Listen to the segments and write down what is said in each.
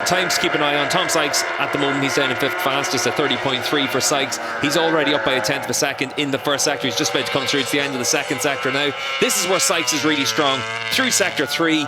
times to keep an eye on. Tom Sykes, at the moment, he's down in 5th fastest at 30.3 for Sykes. He's already up by a 1/10 of a second in the first sector. He's just about to come through. It's the end of the second sector now. This is where Sykes is really strong. Through sector 3.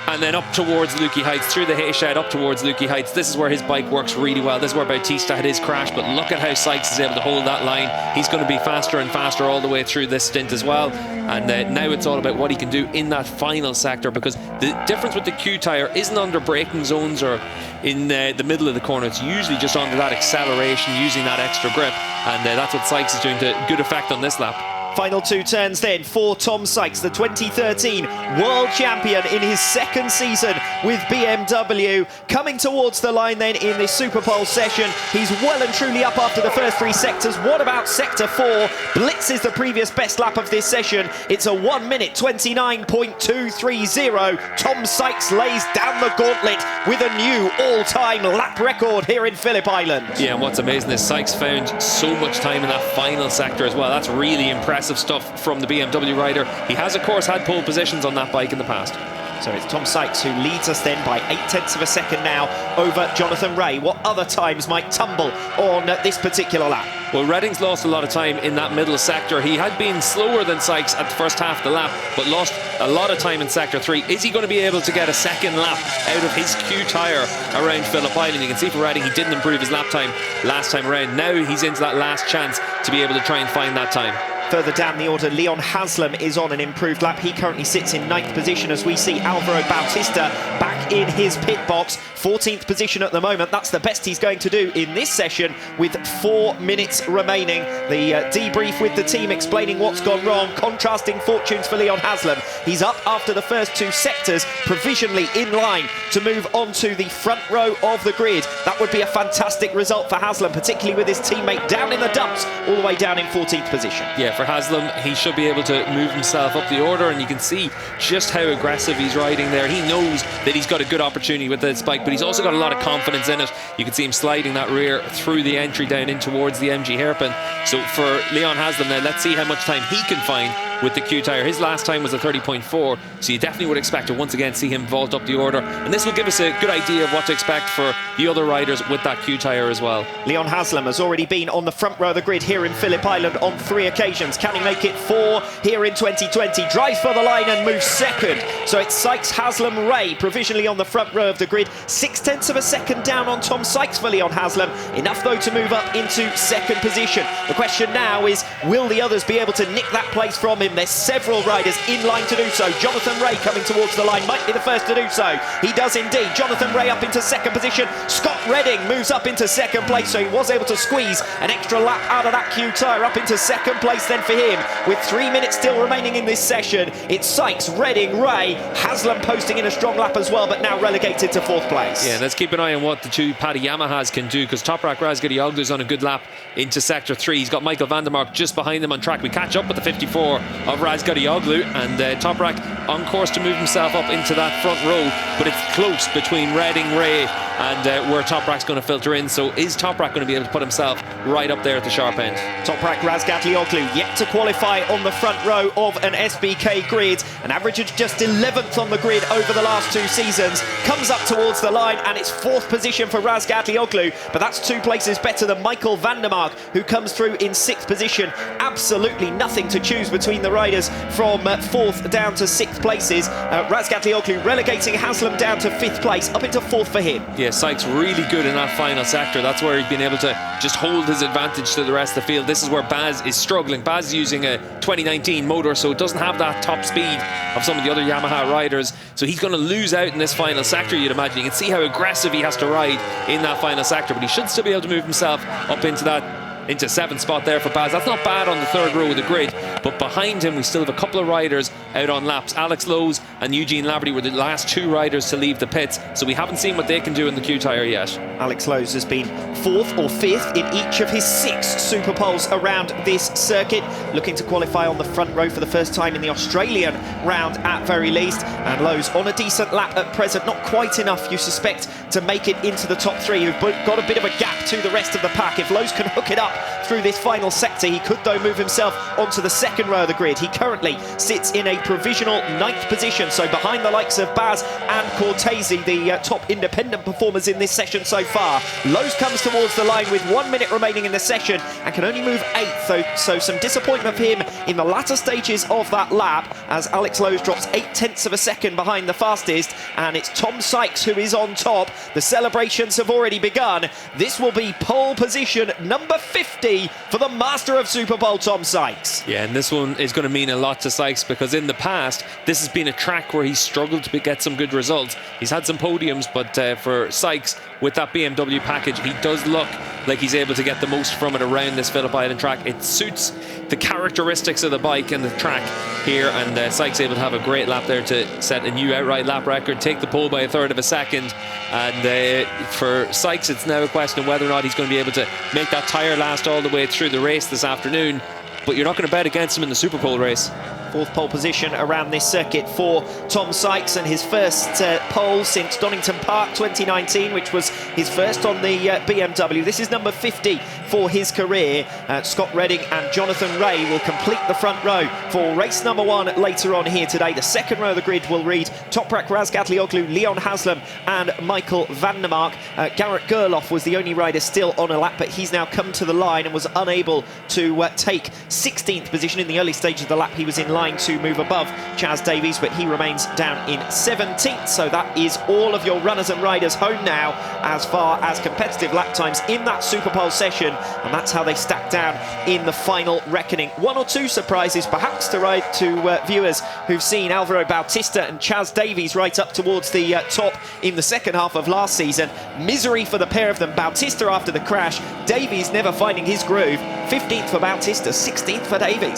And then up towards Lukey Heights, through the hay shed, up towards Lukey Heights. This is where his bike works really well. This is where Bautista had his crash, but look at how Sykes is able to hold that line. He's going to be faster and faster all the way through this stint as well. And now it's all about what he can do in that final sector, because the difference with the Q tyre isn't under braking zones or in the middle of the corner. It's usually just under that acceleration, using that extra grip. And that's what Sykes is doing to good effect on this lap. Final 2 turns then for Tom Sykes, the 2013 world champion in his second season with BMW. Coming towards the line then in this Superpole session. He's well and truly up after the first 3 sectors. What about sector 4? Blitz is the previous best lap of this session. It's a 1 minute 29.230. Tom Sykes lays down the gauntlet with a new all-time lap record here in Phillip Island. Yeah, and what's amazing is Sykes found so much time in that final sector as well. That's really impressive stuff from the BMW rider. He has, of course, had pole positions on that bike in the past. So it's Tom Sykes who leads us then by 0.8 of a second now over Jonathan Rea. What other times might tumble on this particular lap? Well, Redding's lost a lot of time in that middle sector. He had been slower than Sykes at the first half of the lap, but lost a lot of time in sector 3. Is he going to be able to get a second lap out of his Q tyre around Phillip Island? You can see for Redding, he didn't improve his lap time last time around. Now he's into that last chance to be able to try and find that time. Further down the order, Leon Haslam is on an improved lap. He currently sits in 9th position as we see Alvaro Bautista back in his pit box. 14th position at the moment. That's the best he's going to do in this session with 4 minutes remaining. The debrief with the team explaining what's gone wrong. Contrasting fortunes for Leon Haslam. He's up after the first 2 sectors, provisionally in line to move onto the front row of the grid. That would be a fantastic result for Haslam, particularly with his teammate down in the dumps, all the way down in 14th position. Yeah, for Haslam, he should be able to move himself up the order, and you can see just how aggressive he's riding there. He knows that he's got a good opportunity with this bike, but he's also got a lot of confidence in it. You can see him sliding that rear through the entry down in towards the MG hairpin. So for Leon Haslam now, let's see how much time he can find with the Q tyre. His last time was a 30.4, so you definitely would expect to once again see him vault up the order, and this will give us a good idea of what to expect for the other riders with that Q tyre as well. Leon Haslam has already been on the front row of the grid here in Phillip Island on 3 occasions. Can he make it 4 here in 2020? Drives for the line and moves second. So it's Sykes, Haslam, Rea provisionally on the front row of the grid. 0.6 of a second down on Tom Sykes for Leon Haslam. Enough though to move up into second position. The question now is, will the others be able to nick that place from him? There's several riders in line to do so. Jonathan Rea coming towards the line, might be the first to do so. He does indeed. Jonathan Rea up into second position. Scott Redding moves up into second place, so he was able to squeeze an extra lap out of that Q tyre up into second place then for him. With 3 minutes still remaining in this session, it's Sykes, Redding, Rea, Haslam posting in a strong lap as well, but now relegated to 4th place. Yeah, let's keep an eye on what the 2 Paddy Yamahas can do, because Toprak Razgadioglu's on a good lap into sector 3. He's got Michael Vandermark just behind him on track. We catch up with the 54 of Razgadioglu, and Toprak on course to move himself up into that front row, but it's close between Redding, Rea and where Toprak's going to filter in. So is Toprak going to be able to put himself right up there at the sharp end? Toprak Razgadioglu yet to qualify on the front row of an SBK grid, an average of just 11th on the grid over the last 2 seasons. Comes up towards the line and it's 4th position for Razgadioglu, but that's 2 places better than Michael Vandermark, who comes through in 6th position. Absolutely nothing to choose between the riders from 4th down to 6th places. Razgadioglu relegating Haslam down to 5th place, up into 4th for him. Yeah, Sykes really good in that final sector. That's where he's been able to just hold his advantage to the rest of the field. This is where Baz is struggling. Baz is using a 2019 motor, so it doesn't have that top speed of some of the other Yamaha riders. So he's going to lose out in this final sector, you'd imagine. You can see how aggressive he has to ride in that final sector, but he should still be able to move himself up into 7th spot there for Baz. That's not bad on the 3rd row of the grid, but behind him we still have a couple of riders out on laps. Alex Lowe's and Eugene Laverty were the last 2 riders to leave the pits, so we haven't seen what they can do in the Q tyre yet. Alex Lowe's has been 4th or 5th in each of his 6 Superpoles around this circuit, looking to qualify on the front row for the first time in the Australian round at very least. And Lowe's on a decent lap at present, not quite enough, you suspect, to make it into the top 3. You've got a bit of a gap to the rest of the pack. If Lowe's can hook it up through this final sector, he could though move himself onto the second row of the grid. He currently sits in a provisional 9th position, so behind the likes of Baz and Cortese, the top independent performers in this session so far. Lowe's comes towards the line with 1 minute remaining in the session and can only move 8th, so some disappointment for him in the latter stages of that lap, as Alex Lowe's drops 0.8 of a second behind the fastest, and it's Tom Sykes who is on top. The celebrations have already begun. This will be pole position number 50 for the master of Superpole, Tom Sykes. Yeah, and this one is going to mean a lot to Sykes, because in the past this has been a track where he's struggled to get some good results. He's had some podiums, but for Sykes, with that BMW package, he does look like he's able to get the most from it around this Phillip Island track. It suits the characteristics of the bike and the track here, and Sykes able to have a great lap there to set a new outright lap record, take the pole by 1/3 of a second. And for Sykes, it's now a question of whether or not he's going to be able to make that tyre last all the way through the race this afternoon. But you're not going to bet against him in the Superpole race. 4th pole position around this circuit for Tom Sykes, and his first pole since Donington Park 2019, which was his first on the BMW. This is number 50 for his career. Scott Redding and Jonathan Ray will complete the front row for race number 1 later on here today. The second row of the grid will read Toprak Razgatlioglu, Leon Haslam and Michael van der Mark. Garrett Gerloff was the only rider still on a lap, but he's now come to the line and was unable to take 16th position. In the early stage of the lap, he was in line to move above Chaz Davies, but he remains down in 17th. So that is all of your runners and riders home now as far as competitive lap times in that Superpole session, and that's how they stack down in the final reckoning. 1 or 2 surprises perhaps to viewers who've seen Alvaro Bautista and Chaz Davies right up towards the top in the second half of last season. Misery for the pair of them. Bautista after the crash, Davies never finding his groove. 15th for Bautista, 16th for Davies.